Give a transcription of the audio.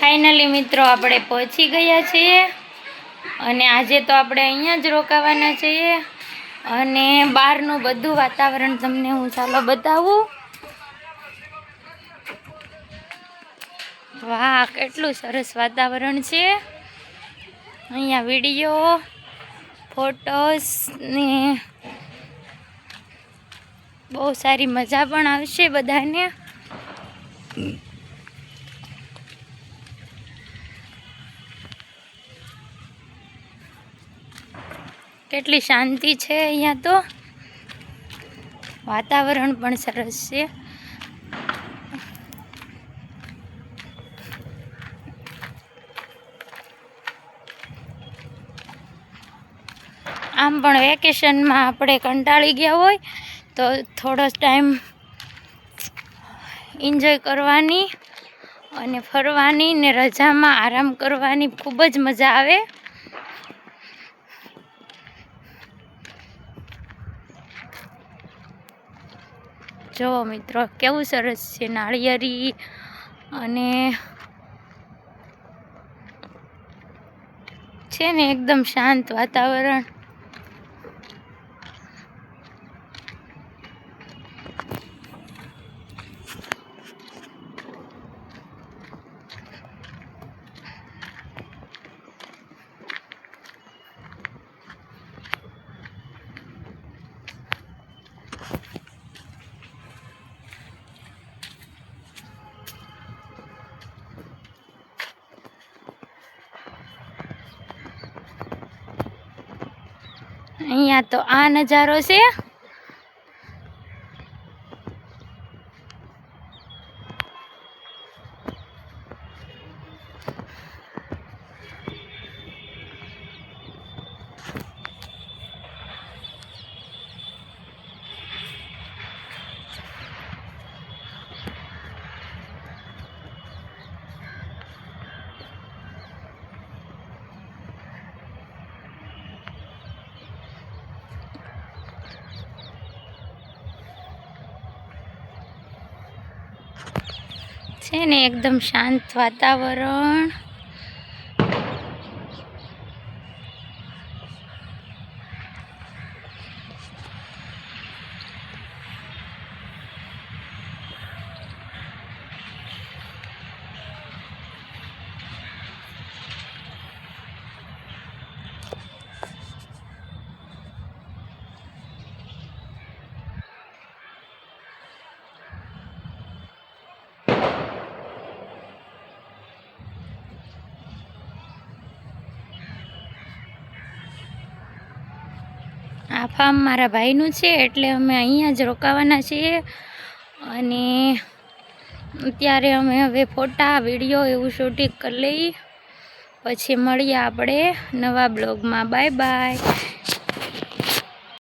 Finally મિત્રો આપણે પહોંચી ગયા છીએ અને આજે તો આપણે અહીંયા જ રોકાવાના છીએ અને બહારનું બધું વાતાવરણ તમને હું ચાલો બતાવું. વાહ, કેટલું સરસ વાતાવરણ છે. અહીંયા વિડીયો ફોટોસ ને બહુ સારી મજા પણ આવશે બધાને. કેટલી શાંતિ છે અહીંયા, તો વાતાવરણ પણ સરસ છે. આમ પણ વેકેશનમાં આપણે કંટાળી ગયા હોય તો થોડો ટાઈમ એન્જોય કરવાની અને ફરવાની ને રજામાં આરામ કરવાની ખૂબ જ મજા આવે. જો મિત્રો કેવું સરસ છે, નાળિયેરી અને છે ને એકદમ શાંત વાતાવરણ. અહીંયા તો આ નજારો છે. છે ને એકદમ શાંત વાતાવરણ. આ ફાર્મ મારા ભાઈનું છે એટલે અમે અહીંયા જ રોકાવાના છીએ અને અત્યારે અમે હવે ફોટા વિડીયો એવું શૂટિંગ કરી લઈએ. પછી મળીએ આપણે નવા બ્લોગમાં. Bye bye.